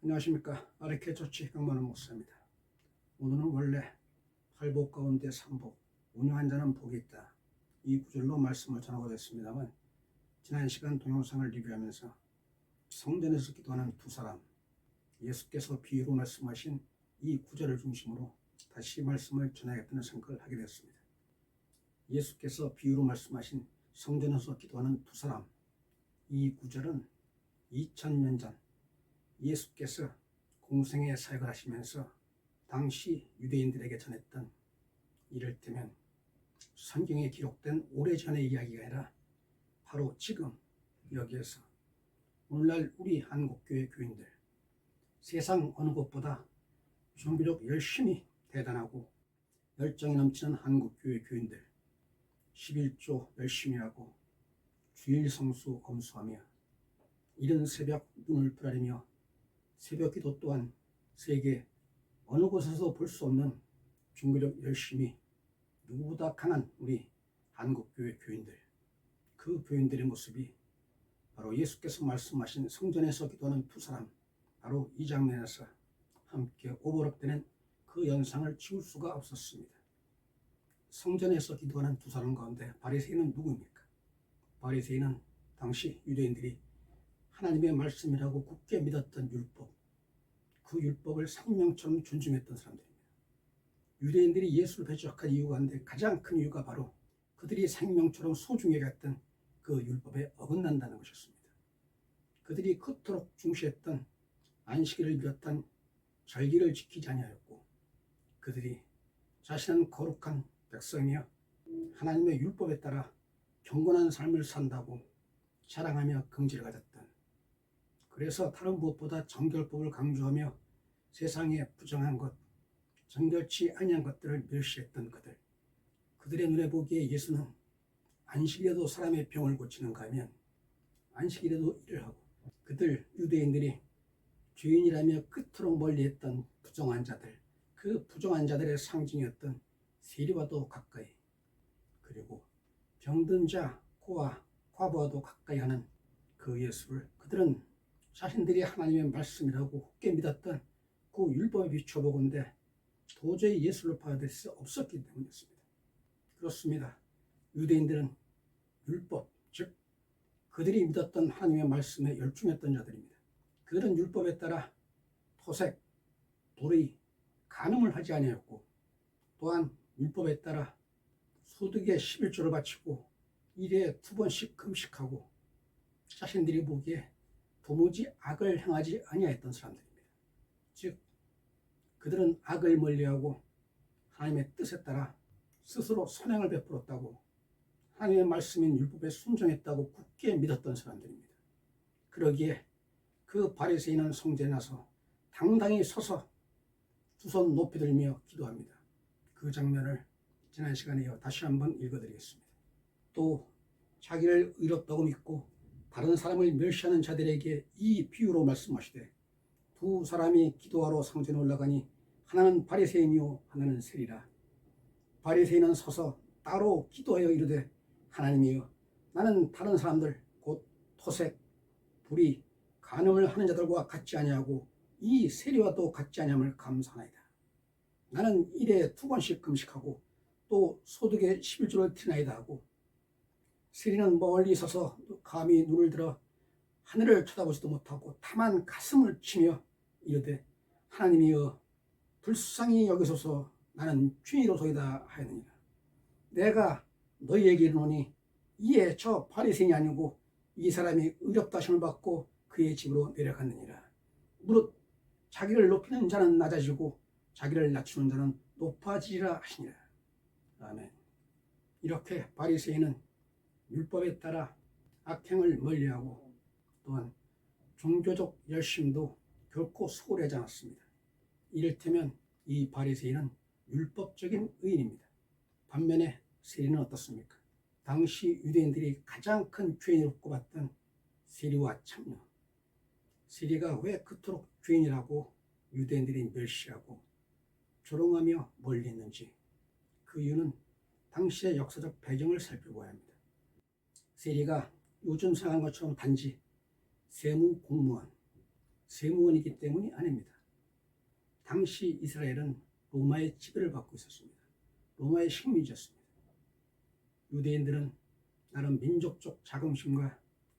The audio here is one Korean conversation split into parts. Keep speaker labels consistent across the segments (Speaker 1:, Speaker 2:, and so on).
Speaker 1: 안녕하십니까. 아르케 조치 강만원 목사입니다. 오늘은 원래 팔복 가운데 삼복, 운영한 자는 복이 있다, 이 구절로 말씀을 전하고 있습니다만, 지난 시간 동영상을 리뷰하면서 성전에서 기도하는 두 사람, 예수께서 비유로 말씀하신 이 구절을 중심으로 다시 말씀을 전하겠다는 생각을 하게 됐습니다. 예수께서 비유로 말씀하신 성전에서 기도하는 두 사람, 이 구절은 2000년 전 예수께서 공생의 사역을 하시면서 당시 유대인들에게 전했던, 이를테면 성경에 기록된 오래전의 이야기가 아니라 바로 지금 여기에서 오늘날 우리 한국교회 교인들, 세상 어느 곳보다 종교적 열심히 대단하고 열정이 넘치는 한국교회 교인들, 11조 열심히 하고 주일 성수 엄수하며 이른 새벽 눈을 부라리며 새벽 기도 또한 세계 어느 곳에서 볼 수 없는 종교적 열심이 누구보다 강한 우리 한국교회 교인들, 그 교인들의 모습이 바로 예수께서 말씀하신 성전에서 기도하는 두 사람, 바로 이 장면에서 함께 오버랩되는 그 연상을 지울 수가 없었습니다. 성전에서 기도하는 두 사람 가운데 바리새인은 누구입니까? 바리새인은 당시 유대인들이 하나님의 말씀이라고 굳게 믿었던 율법, 그 율법을 생명처럼 존중했던 사람들입니다. 유대인들이 예수를 배척한 이유가 한데 가장 큰 이유가 바로 그들이 생명처럼 소중히 여겼던 그 율법에 어긋난다는 것이었습니다. 그들이 그토록 중시했던 안식일을 비롯한 절기를 지키지 아니하였고, 그들이 자신은 거룩한 백성이며 하나님의 율법에 따라 경건한 삶을 산다고 자랑하며 긍지를 가졌던, 그래서 다른 무엇보다 정결법을 강조하며 세상에 부정한 것, 정결치 아니한 것들을 멸시했던 그들의 눈에 보기에 예수는 안식일에도 사람의 병을 고치는가 하면 안식일에도 일을 하고, 그들 유대인들이 죄인이라며 그토록 멀리했던 부정한 자들, 그 부정한 자들의 상징이었던 세리와도 가까이, 그리고 병든 자, 고아, 과부와도 가까이 하는 그 예수를 그들은 자신들이 하나님의 말씀이라고 굳게 믿었던 그 율법에 비춰보건대 도저히 예수를 받아들일 수 없었기 때문이었습니다. 그렇습니다. 유대인들은 율법, 즉 그들이 믿었던 하나님의 말씀에 열중했던 자들입니다. 그들은 율법에 따라 토색, 불의, 간음을 하지 아니하였고, 또한 율법에 따라 소득의 11조를 바치고 1회에 2번씩 금식하고 자신들이 보기에 도무지 악을 행하지 아니하였던 사람들입니다. 즉 그들은 악을 멀리하고 하나님의 뜻에 따라 스스로 선행을 베풀었다고, 하나님의 말씀인 율법에 순종했다고 굳게 믿었던 사람들입니다. 그러기에 그 바리새인은 성전에 나서 당당히 서서 두 손 높이 들며 기도합니다. 그 장면을 지난 시간에 다시 한번 읽어드리겠습니다. 또 자기를 의롭다고 믿고 다른 사람을 멸시하는 자들에게 이 비유로 말씀하시되, 두 사람이 기도하러 성전에 올라가니 하나는 바리새인이요 하나는 세리라. 바리새인은 서서 따로 기도하여 이르되, 하나님이여, 나는 다른 사람들 곧 토색, 불의, 간음을 하는 자들과 같지 아니하고 이 세리와도 같지 아니함을 감사하나이다. 나는 1회에 2번씩 금식하고 또 소득의 11조를 드리나이다 하고, 세리는 멀리 서서 감히 눈을 들어 하늘을 쳐다보지도 못하고 다만 가슴을 치며 이르되, 하나님이여, 불쌍히 여기소서, 나는 죄인이로소이다 하였느니라. 내가 너희에게 이르노니 이에 저 바리새인이 아니고 이 사람이 의롭다 하심을 받고 그의 집으로 내려갔느니라. 무릇 자기를 높이는 자는 낮아지고 자기를 낮추는 자는 높아지리라 하시니라. 아멘. 이렇게 바리새인은 율법에 따라 악행을 멀리하고 또한 종교적 열심도 결코 소홀히 하지 않았습니다. 이를테면 이 바리새인은 율법적인 의인입니다. 반면에 세리는 어떻습니까? 당시 유대인들이 가장 큰 죄인으로 꼽았던 세리와 참녀. 세리가 왜 그토록 죄인이라고 유대인들이 멸시하고 조롱하며 멀리 있는지, 그 이유는 당시의 역사적 배경을 살펴봐야 합니다. 세리가 요즘 생각한 것처럼 단지 세무 공무원, 세무원이기 때문이 아닙니다. 당시 이스라엘은 로마의 지배를 받고 있었습니다. 로마의 식민지였습니다. 유대인들은 나름 민족적 자긍심과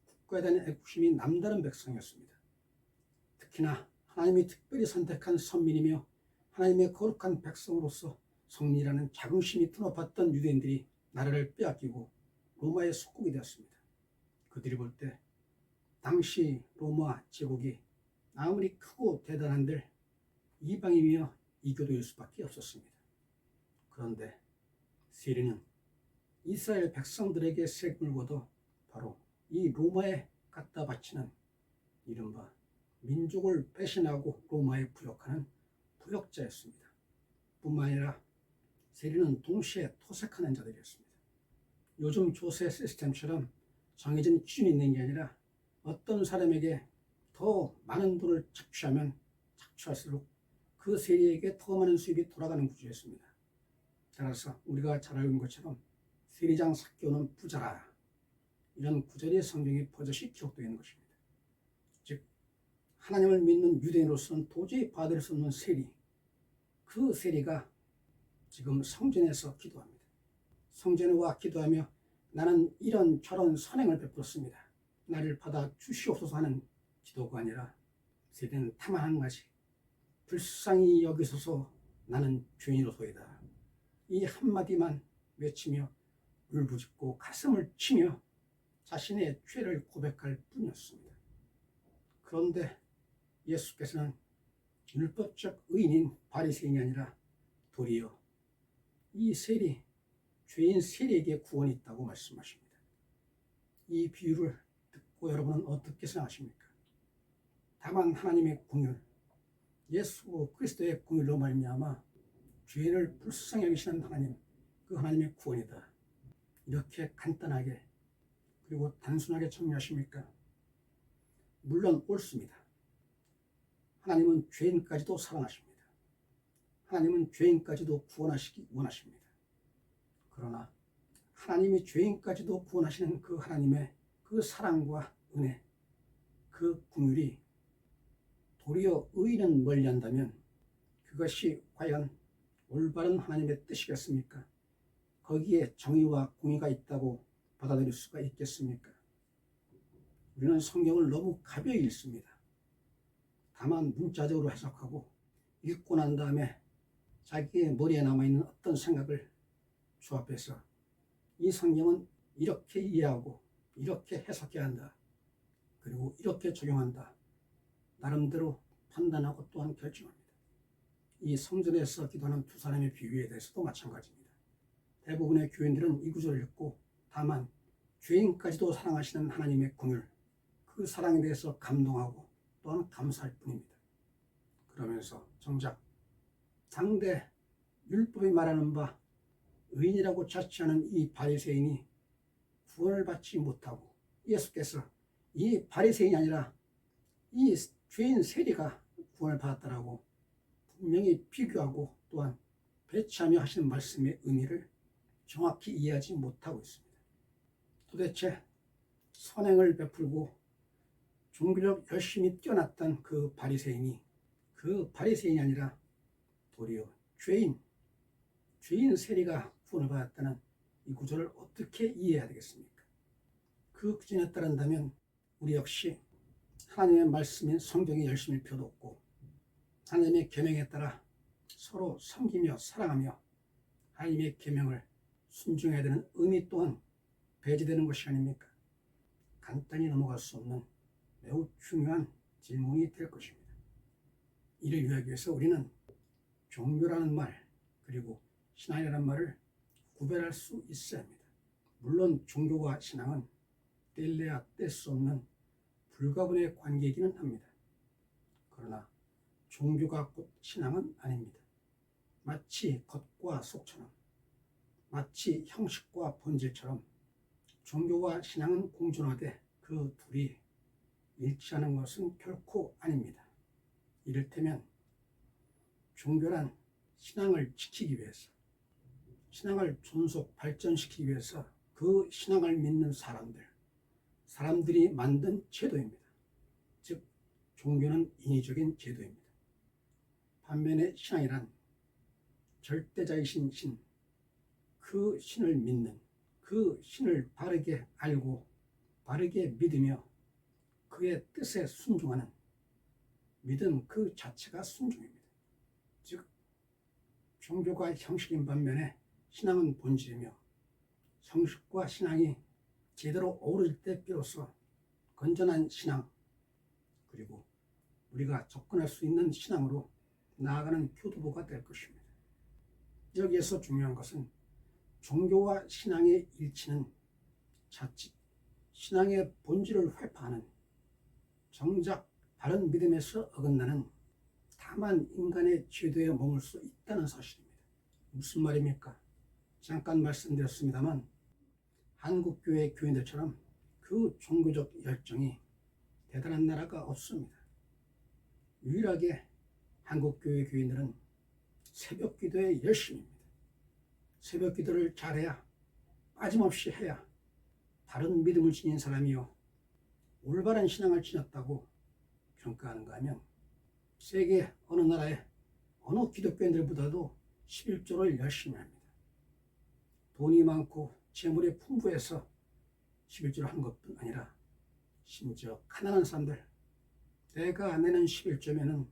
Speaker 1: 국가에 대한 애국심이 남다른 백성이었습니다. 특히나 하나님이 특별히 선택한 선민이며 하나님의 거룩한 백성으로서 성리라는 자긍심이 드높았던 유대인들이 나라를 빼앗기고 로마의 속국이 되었습니다. 그들이 볼 때 당시 로마 제국이 아무리 크고 대단한들 이방이며 이교도일 수밖에 없었습니다. 그런데 세리는 이스라엘 백성들에게 세금을 걷어 바로 이 로마에 갖다 바치는 이른바 민족을 배신하고 로마에 부역하는 부역자였습니다. 뿐만 아니라 세리는 동시에 토색하는 자들이었습니다. 요즘 조세 시스템처럼 정해진 기준이 있는 게 아니라 어떤 사람에게 더 많은 돈을 착취하면 착취할수록 그 세리에게 더 많은 수입이 돌아가는 구조였습니다. 따라서 우리가 잘 알고 있는 것처럼 세리장 삭개오는 부자라, 이런 구절이 성경에 버젓이 기록되어 있는 것입니다. 즉 하나님을 믿는 유대인으로서는 도저히 받을 수 없는 세리, 그 세리가 지금 성전에서 기도합니다. 성전에 와 기도하며 나는 이런 저런 선행을 베풀었습니다. 나를 받아 주시옵소서 하는 기도가 아니라 세리는 다만 한 가지, 불쌍히 여기소서 나는 죄인으로소이다, 이 한마디만 외치며 울부짖고 가슴을 치며 자신의 죄를 고백할 뿐이었습니다. 그런데 예수께서는 율법적 의인인 바리새인이 아니라 도리어 이 세리, 죄인 세리에게 구원이 있다고 말씀하십니다. 이 비유를 듣고 여러분은 어떻게 생각하십니까? 다만 하나님의 긍휼, 예수 그리스도의 긍휼로 말미암아 죄인을 불쌍히 여기시는 하나님, 그 하나님의 구원이다, 이렇게 간단하게 그리고 단순하게 정리하십니까? 물론 옳습니다. 하나님은 죄인까지도 사랑하십니다. 하나님은 죄인까지도 구원하시기 원하십니다. 그러나 하나님이 죄인까지도 구원하시는 그 하나님의 그 사랑과 은혜, 그 긍휼이 도리어 의인은 멀리한다면 그것이 과연 올바른 하나님의 뜻이겠습니까? 거기에 정의와 공의가 있다고 받아들일 수가 있겠습니까? 우리는 성경을 너무 가벼이 읽습니다. 다만 문자적으로 해석하고 읽고 난 다음에 자기의 머리에 남아있는 어떤 생각을 조합해서 이 성경은 이렇게 이해하고 이렇게 해석해야 한다, 그리고 이렇게 적용한다, 나름대로 판단하고 또한 결정합니다. 이 성전에서 기도하는 두 사람의 비유에 대해서도 마찬가지입니다. 대부분의 교인들은 이 구절을 읽고 다만 죄인까지도 사랑하시는 하나님의 긍휼, 그 사랑에 대해서 감동하고 또한 감사할 뿐입니다. 그러면서 정작 상대 율법이 말하는 바 의인이라고 자취하는 이 바리새인이 구원을 받지 못하고 예수께서 이 바리새인이 아니라 이 죄인 세리가 구원을 받았다라고 분명히 비교하고 또한 배치하며 하시는 말씀의 의미를 정확히 이해하지 못하고 있습니다. 도대체 선행을 베풀고 종교적 열심히 뛰어났던 그 바리새인이 아니라 도리어 죄인 세리가 구원을 받았다는 이 구절을 어떻게 이해해야 되겠습니까? 그 기준에 따른다면 우리 역시 하나님의 말씀인 성경에 열심히 펴뒀고 하나님의 계명에 따라 서로 섬기며 사랑하며 하나님의 계명을 순종해야 되는 의미 또한 배제되는 것이 아닙니까? 간단히 넘어갈 수 없는 매우 중요한 질문이 될 것입니다. 이를 이해하기 위해서 우리는 종교라는 말 그리고 신앙이라는 말을 구별할 수 있어야 합니다. 물론 종교와 신앙은 뗄래야 뗄 수 없는 불가분의 관계이기는 합니다. 그러나 종교가 곧 신앙은 아닙니다. 마치 겉과 속처럼, 마치 형식과 본질처럼 종교와 신앙은 공존하되 그 둘이 일치하는 것은 결코 아닙니다. 이를테면 종교란 신앙을 지키기 위해서, 신앙을 존속 발전시키기 위해서 그 신앙을 믿는 사람들이 만든 제도입니다. 즉 종교는 인위적인 제도입니다. 반면에 신앙이란 절대자이신 신, 그 신을 믿는, 그 신을 바르게 알고 바르게 믿으며 그의 뜻에 순종하는 믿음 그 자체가 순종입니다. 즉 종교가 형식인 반면에 신앙은 본질이며 형식과 신앙이 제대로 어우러질 때 비로소 건전한 신앙, 그리고 우리가 접근할 수 있는 신앙으로 나아가는 교두보가 될 것입니다. 여기에서 중요한 것은 종교와 신앙의 일치는 자칫 신앙의 본질을 회파하는, 정작 바른 믿음에서 어긋나는 다만 인간의 죄도에 머물 수 있다는 사실입니다. 무슨 말입니까? 잠깐 말씀드렸습니다만 한국교회 교인들처럼 그 종교적 열정이 대단한 나라가 없습니다. 유일하게 한국교회 교인들은 새벽 기도에 열심입니다. 새벽 기도를 잘해야, 빠짐없이 해야 바른 믿음을 지닌 사람이요 올바른 신앙을 지녔다고 평가하는가 하면 세계 어느 나라의 어느 기독교인들보다도 11조를 열심히 합니다. 돈이 많고 재물이 풍부해서 11조를 한 것뿐 아니라 심지어 가난한 사람들, 내가 내는 11조면은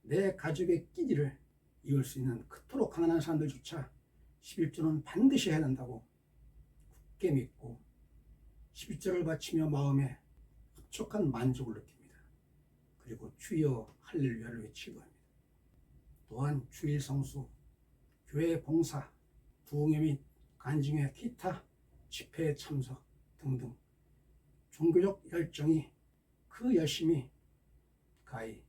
Speaker 1: 내 가족의 끼니를 이을 수 있는 그토록 가난한 사람들조차 11조는 반드시 해야 된다고 굳게 믿고 11조를 바치며 마음에 흡족한 만족을 느낍니다. 그리고 주여 할렐루야를 외치고 합니다. 또한 주일 성수, 교회 봉사, 부흥회 및 간증회, 기타 집회에 참석 등등 종교적 열정이, 그 열심이 가히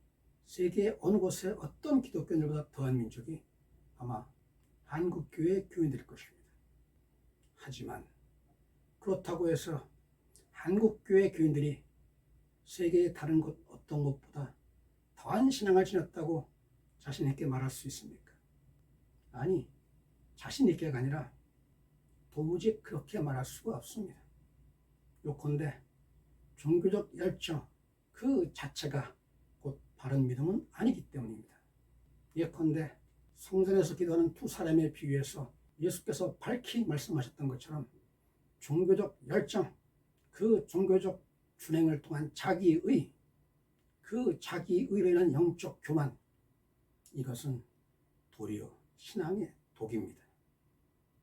Speaker 1: 세계 어느 곳에 어떤 기독교인들보다 더한 민족이 아마 한국교회 교인들일 것입니다. 하지만 그렇다고 해서 한국교회 교인들이 세계의 다른 곳 어떤 곳보다 더한 신앙을 지녔다고 자신 있게 말할 수 있습니까? 아니, 자신 있게가 아니라 도무지 그렇게 말할 수가 없습니다. 요컨대 종교적 열정 그 자체가 곧 바른 믿음은 아니기 때문입니다. 예컨대 성전에서 기도하는 두 사람에 비유해서 예수께서 밝히 말씀하셨던 것처럼 종교적 열정, 그 종교적 준행을 통한 자기의, 그 자기의로 인한 영적 교만, 이것은 도리어 신앙의 독입니다.